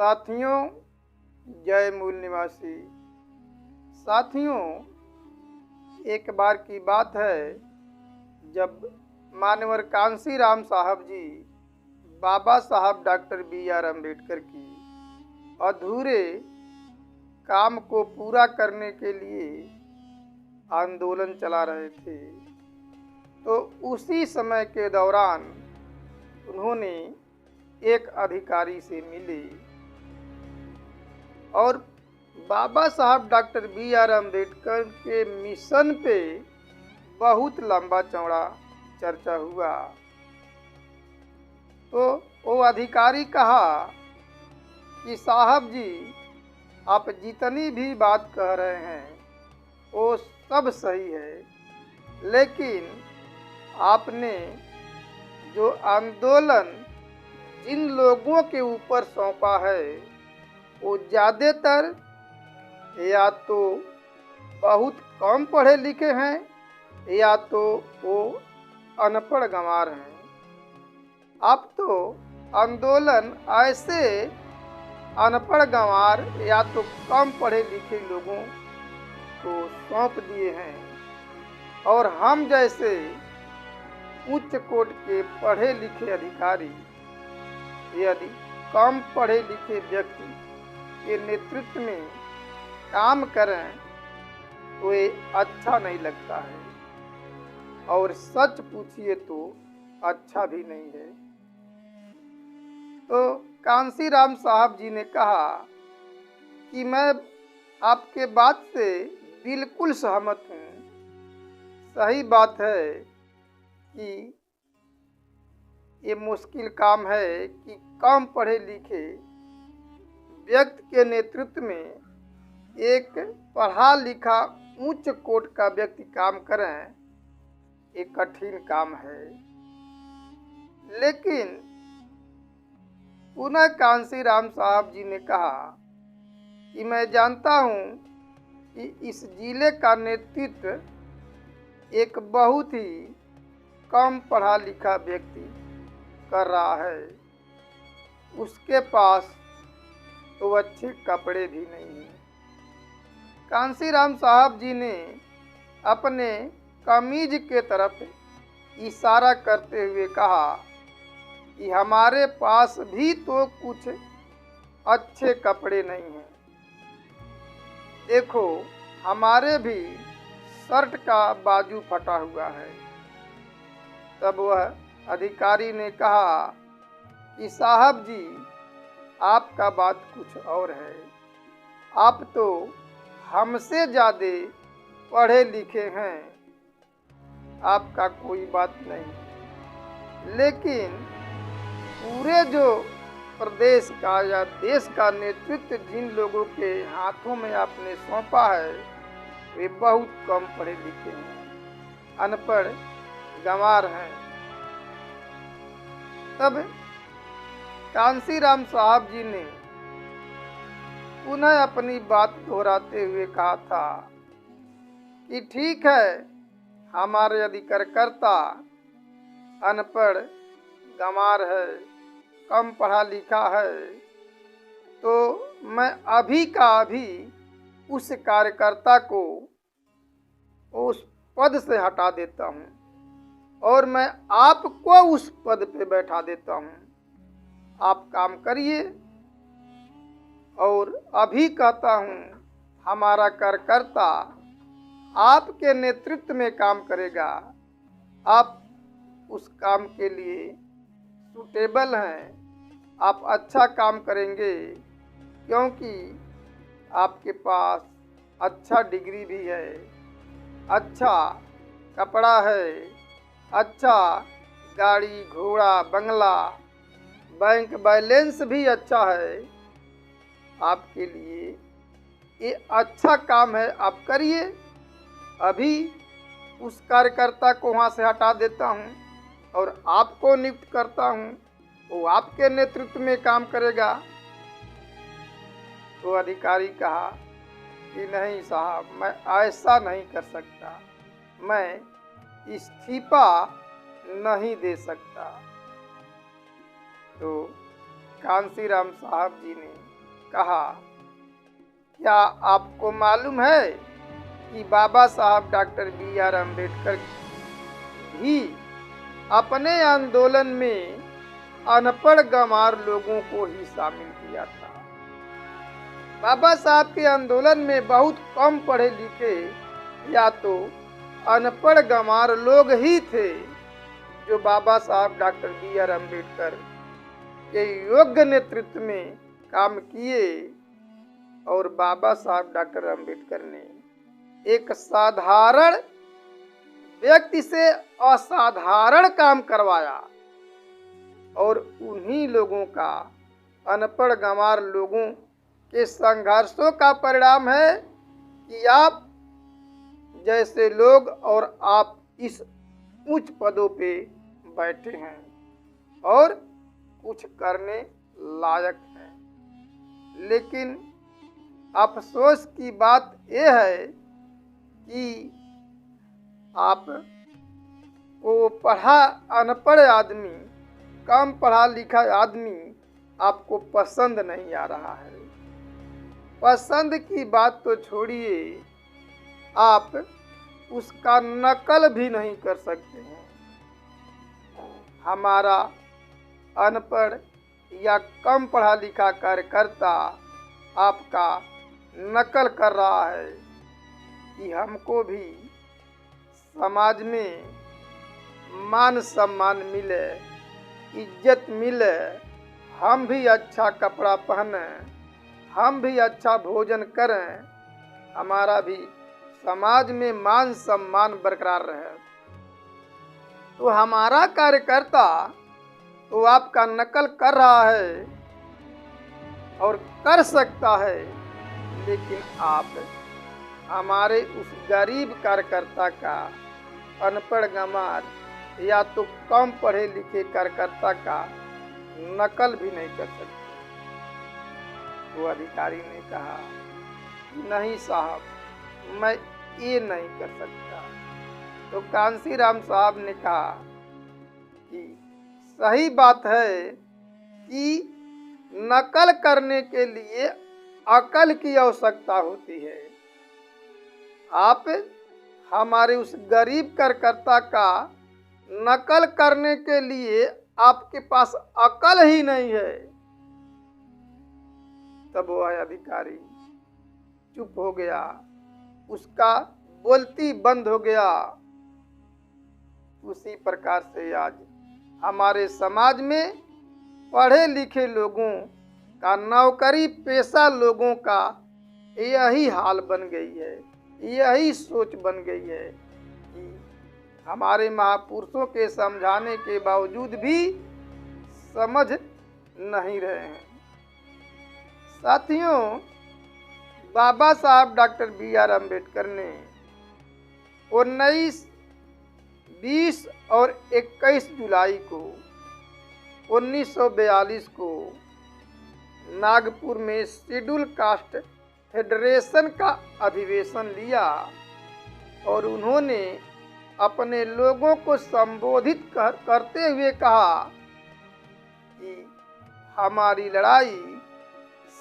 साथियों, जय मूल निवासी। साथियों, एक बार की बात है जब मानवर कांसी राम साहब जी बाबा साहब डॉक्टर बी.आर. अम्बेडकर की अधूरे काम को पूरा करने के लिए आंदोलन चला रहे थे। तो उसी समय के दौरान उन्होंने एक अधिकारी से मिले और बाबा साहब डॉक्टर बी.आर. अम्बेडकर के मिशन पे बहुत लंबा चौड़ा चर्चा हुआ। तो वो अधिकारी कहा कि साहब जी, आप जितनी भी बात कह रहे हैं वो सब सही है, लेकिन आपने जो आंदोलन जिन लोगों के ऊपर सौंपा है वो ज़्यादातर या तो बहुत कम पढ़े लिखे हैं या तो वो अनपढ़ गंवार हैं। अब तो आंदोलन ऐसे अनपढ़ गंवार या तो कम पढ़े लिखे लोगों को सौंप दिए हैं और हम जैसे उच्च कोटि के पढ़े लिखे अधिकारी यदि कम पढ़े लिखे व्यक्ति के नेतृत्व में काम करें तो ये अच्छा नहीं लगता है, और सच पूछिए तो अच्छा भी नहीं है। तो कांसी राम साहब जी ने कहा कि मैं आपके बात से बिल्कुल सहमत हूँ। सही बात है कि ये मुश्किल काम है कि कम पढ़े लिखे व्यक्ति के नेतृत्व में एक पढ़ा लिखा उच्च कोटि का व्यक्ति काम करें, एक कठिन काम है। लेकिन पुनः कांसी राम साहब जी ने कहा कि मैं जानता हूँ कि इस जिले का नेतृत्व एक बहुत ही कम पढ़ा लिखा व्यक्ति कर रहा है, उसके पास तो अच्छे कपड़े भी नहीं हैं। कांसी राम साहब जी ने अपने कमीज के तरफ इशारा करते हुए कहा कि हमारे पास भी तो कुछ अच्छे कपड़े नहीं हैं। देखो, हमारे भी शर्ट का बाजू फटा हुआ है। तब वह अधिकारी ने कहा कि साहब जी, आपका बात कुछ और है। आप तो हमसे ज़्यादा पढ़े लिखे हैं, आपका कोई बात नहीं। लेकिन पूरे जो प्रदेश का या देश का नेतृत्व जिन लोगों के हाथों में आपने सौंपा है वे बहुत कम पढ़े लिखे हैं, अनपढ़ गंवार हैं। तब कांसी राम साहब जी ने पुनः अपनी बात दोहराते हुए कहा था कि ठीक है, हमारे अधिकारकर्ता अनपढ़ गंवार है, कम पढ़ा लिखा है, तो मैं अभी का अभी उस कार्यकर्ता को उस पद से हटा देता हूँ और मैं आपको उस पद पे बैठा देता हूँ। आप काम करिए, और अभी कहता हूँ हमारा कार्यकर्ता आपके नेतृत्व में काम करेगा। आप उस काम के लिए सूटेबल हैं, आप अच्छा काम करेंगे, क्योंकि आपके पास अच्छा डिग्री भी है, अच्छा कपड़ा है, अच्छा गाड़ी घोड़ा बंगला, बैंक बैलेंस भी अच्छा है। आपके लिए ये अच्छा काम है, आप करिए। अभी उस कार्यकर्ता को वहाँ से हटा देता हूँ और आपको नियुक्त करता हूँ, वो आपके नेतृत्व में काम करेगा। तो अधिकारी कहा कि नहीं साहब, मैं ऐसा नहीं कर सकता, मैं इस्तीफा नहीं दे सकता। तो कांसी राम साहब जी ने कहा, क्या आपको मालूम है कि बाबा साहब डॉक्टर B.R. अम्बेडकर भी अपने आंदोलन में अनपढ़ गंवार लोगों को ही शामिल किया था। बाबा साहब के आंदोलन में बहुत कम पढ़े लिखे या तो अनपढ़ गंवार लोग ही थे जो बाबा साहब डॉक्टर B.R. अम्बेडकर के योग्य नेतृत्व में काम किए और बाबा साहब डॉक्टर अम्बेडकर ने एक साधारण व्यक्ति से असाधारण काम करवाया और उन्हीं लोगों का, अनपढ़ गंवार लोगों के संघर्षों का परिणाम है कि आप जैसे लोग और आप इस उच्च पदों पे बैठे हैं और कुछ करने लायक हैं। लेकिन अफसोस की बात यह है कि आप वो पढ़ा अनपढ़ आदमी, कम पढ़ा लिखा आदमी आपको पसंद नहीं आ रहा है। पसंद की बात तो छोड़िए, आप उसका नकल भी नहीं कर सकते हैं। हमारा अनपढ़ या कम पढ़ा लिखा कार्यकर्ता आपका नकल कर रहा है कि हमको भी समाज में मान सम्मान मिले, इज्जत मिले, हम भी अच्छा कपड़ा पहने, हम भी अच्छा भोजन करें, हमारा भी समाज में मान सम्मान बरकरार रहे। तो हमारा कार्यकर्ता तो आपका नकल कर रहा है और कर सकता है, लेकिन आप हमारे उस गरीब कार्यकर्ता का, अनपढ़ गंवार या तो कम पढ़े लिखे कार्यकर्ता का नकल भी नहीं कर सकते। वो अधिकारी ने कहा, नहीं साहब, मैं ये नहीं कर सकता। तो कांसीराम साहब ने कहा कि सही बात है कि नकल करने के लिए अकल की आवश्यकता होती है। आप हमारे उस गरीब कार्यकर्ता का नकल करने के लिए आपके पास अकल ही नहीं है। तब वह अधिकारी चुप हो गया, उसका बोलती बंद हो गया। उसी प्रकार से आज हमारे समाज में पढ़े लिखे लोगों का, नौकरी पेशा लोगों का यही हाल बन गई है, यही सोच बन गई है कि हमारे महापुरुषों के समझाने के बावजूद भी समझ नहीं रहे हैं। साथियों, बाबा साहब डॉक्टर B.R. अम्बेडकर ने 19, 20 और 21 जुलाई को 1942 को नागपुर में शेड्यूल कास्ट फेडरेशन का अधिवेशन लिया और उन्होंने अपने लोगों को संबोधित करते हुए कहा कि हमारी लड़ाई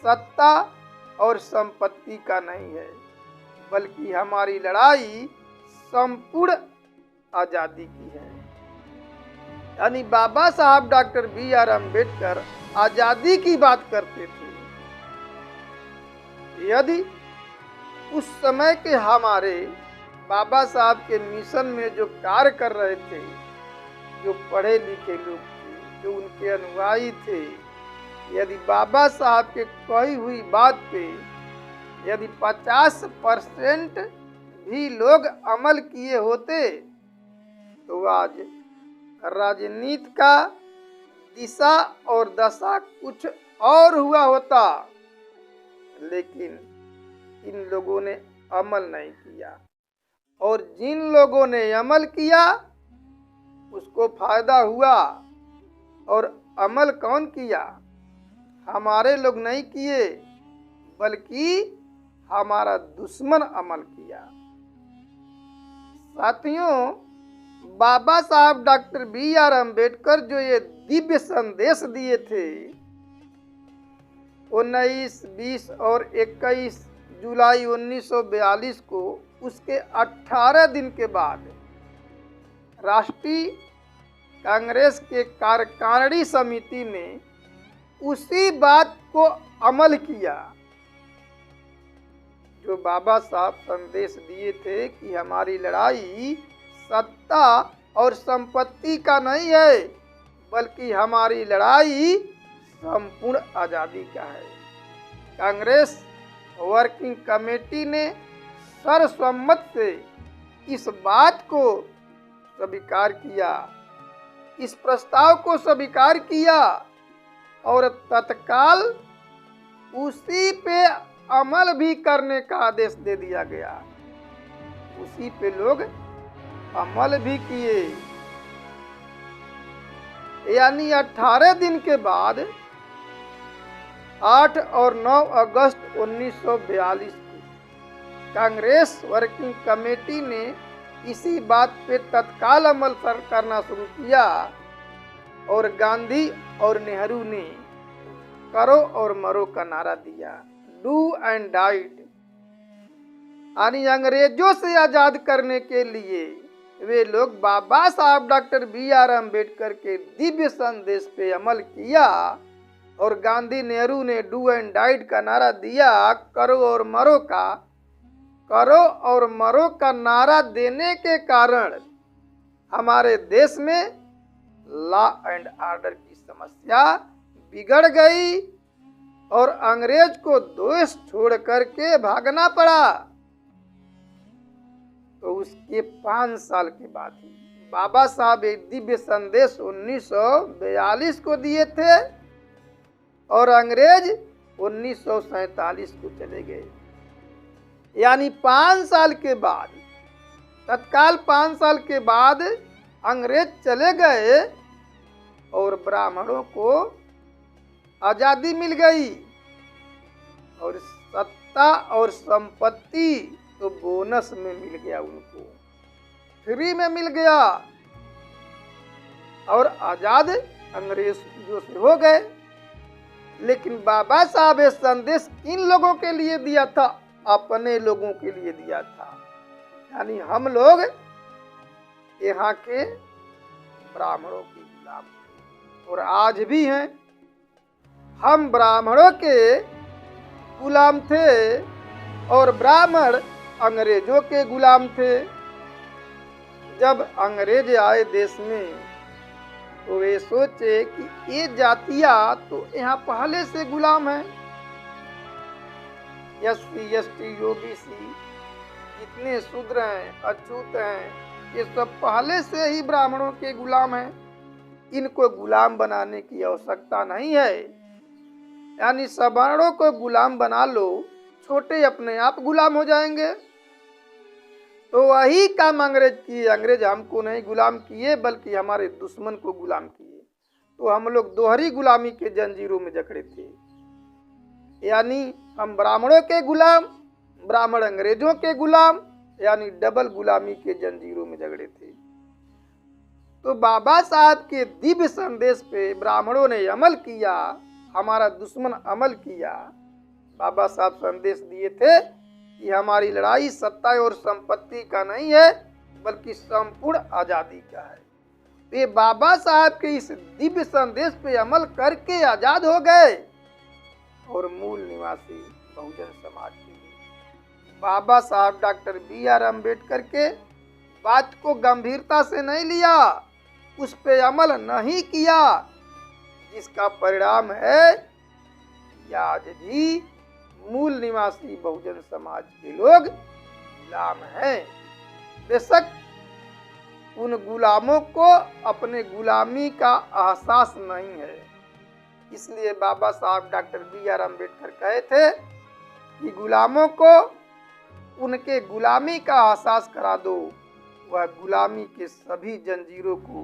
सत्ता और संपत्ति का नहीं है, बल्कि हमारी लड़ाई संपूर्ण आजादी की है। यानी बाबा साहब डॉक्टर B.R. अम्बेडकर आजादी की बात करते थे। यदि उस समय के हमारे बाबा साहब के मिशन में जो कार्य कर रहे थे, जो पढ़े लिखे लोग थे, जो उनके अनुयायी थे, यदि बाबा साहब के कही हुई बात पे यदि 50% भी लोग अमल किए होते तो आज राजनीति का दिशा और दशा कुछ और हुआ होता। लेकिन इन लोगों ने अमल नहीं किया, और जिन लोगों ने अमल किया उसको फायदा हुआ। और अमल कौन किया? हमारे लोग नहीं किए, बल्कि हमारा दुश्मन अमल किया। साथियों, बाबा साहब डॉक्टर B.R. अम्बेडकर जो ये दिव्य संदेश दिए थे 19, 20 और 21 जुलाई 1942 को उसके 18 दिन के बाद राष्ट्रीय कांग्रेस के कार्यकारिणी समिति ने उसी बात को अमल किया जो बाबा साहब संदेश दिए थे कि हमारी लड़ाई सत्ता और संपत्ति का नहीं है, बल्कि हमारी लड़ाई संपूर्ण आज़ादी का है। कांग्रेस वर्किंग कमेटी ने सर्वसम्मत से इस बात को स्वीकार किया, इस प्रस्ताव को स्वीकार किया और तत्काल उसी पे अमल भी करने का आदेश दे दिया गया। उसी पे लोग अमल भी किए। यानी 18 दिन के बाद 8 और 9 अगस्त 1942 को कांग्रेस वर्किंग कमेटी ने इसी बात पे तत्काल अमल करना शुरू किया और गांधी और नेहरू ने करो और मरो का नारा दिया, डू एंड डाइट। यानी अंग्रेजों से आजाद करने के लिए वे लोग बाबा साहब डॉक्टर BR अम्बेडकर के दिव्य संदेश पे अमल किया और गांधी नेहरू ने डू एंड डाइट का नारा दिया। करो और मरो का नारा देने के कारण हमारे देश में लॉ एंड ऑर्डर की समस्या बिगड़ गई और अंग्रेज को दोष छोड़ करके भागना पड़ा। तो उसके 5 साल के बाद ही बाबा साहब एक दिव्य संदेश 1942 को दिए थे और अंग्रेज 1947 को चले गए। यानी 5 साल के बाद, तत्काल 5 साल के बाद अंग्रेज चले गए और ब्राह्मणों को आजादी मिल गई और सत्ता और संपत्ति तो बोनस में मिल गया, उनको फ्री में मिल गया और आजाद अंग्रेजों से हो गए। लेकिन बाबा साहब ये संदेश किन लोगों के लिए दिया था? अपने लोगों के लिए दिया था। यानी हम लोग यहाँ के ब्राह्मणों के गुलाम और आज भी हैं। हम ब्राह्मणों के गुलाम थे और ब्राह्मण अंग्रेजों के गुलाम थे। जब अंग्रेज आए देश में तो वे सोचे कि ये जातियां तो यहाँ पहले से गुलाम हैं। SC, ST, OBC जितने शूद्र हैं, अछूत हैं, ये सब पहले से ही ब्राह्मणों के गुलाम हैं। इनको गुलाम बनाने की आवश्यकता नहीं है। यानी सवर्णों को गुलाम बना लो, छोटे अपने आप गुलाम हो जाएंगे। तो वही काम अंग्रेज किए। अंग्रेज हमको नहीं गुलाम किए बल्कि हमारे दुश्मन को गुलाम किए। तो हम लोग दोहरी गुलामी के जंजीरों में जकड़े थे। यानी हम ब्राह्मणों के गुलाम, ब्राह्मण अंग्रेजों के गुलाम, यानी डबल गुलामी के जंजीरों में झगड़े थे। तो बाबा साहब के दिव्य संदेश पे ब्राह्मणों ने अमल किया, हमारा दुश्मन अमल किया। बाबा साहब संदेश दिए थे कि हमारी लड़ाई सत्ता और संपत्ति का नहीं है बल्कि संपूर्ण आजादी का है। वे बाबा साहब के इस दिव्य संदेश पे अमल करके आजाद हो गए और मूल निवासी बहुजन समाज के लिए बाबा साहब डॉक्टर BR अम्बेडकर के बात को गंभीरता से नहीं लिया, उस पे अमल नहीं किया, जिसका परिणाम है कि आज भी मूल निवासी बहुजन समाज के लोग गुलाम हैं। बेशक उन गुलामों को अपने गुलामी का एहसास नहीं है, इसलिए बाबा साहब डॉक्टर BR अम्बेडकर कहे थे कि गुलामों को उनके गुलामी का एहसास करा दो, वह गुलामी के सभी जंजीरों को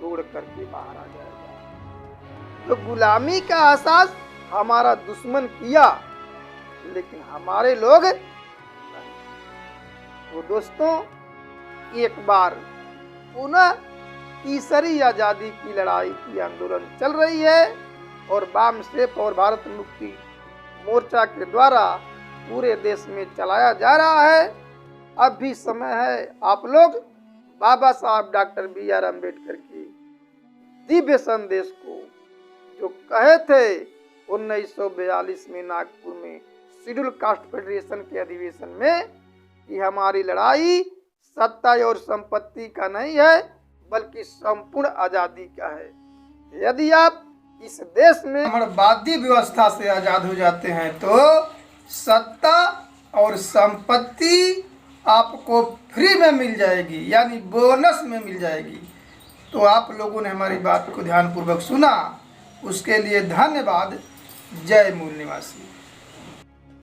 तोड़ करके बाहर आ जाएगा। तो गुलामी का एहसास हमारा दुश्मन किया लेकिन हमारे लोग नहीं। तो दोस्तों, एक बार पुनः तीसरी आजादी की लड़ाई की आंदोलन चल रही है और वामसेप और भारत मुक्ति मोर्चा के द्वारा पूरे देश में चलाया जा रहा है। अब भी समय है, आप लोग बाबा साहब डॉक्टर BR अम्बेडकर की दिव्य संदेश को जो कहे थे 1942 में नागपुर में शेड्यूल कास्ट फेडरेशन के अधिवेशन में कि हमारी लड़ाई सत्ता और संपत्ति का नहीं है बल्कि संपूर्ण आजादी का है। यदि आप इस देश में ब्रह्मवादी व्यवस्था से आजाद हो जाते हैं तो सत्ता और संपत्ति आपको फ्री में मिल जाएगी, यानी बोनस में मिल जाएगी। तो आप लोगों ने हमारी बात को ध्यानपूर्वक सुना, उसके लिए धन्यवाद। जय मूल निवासी।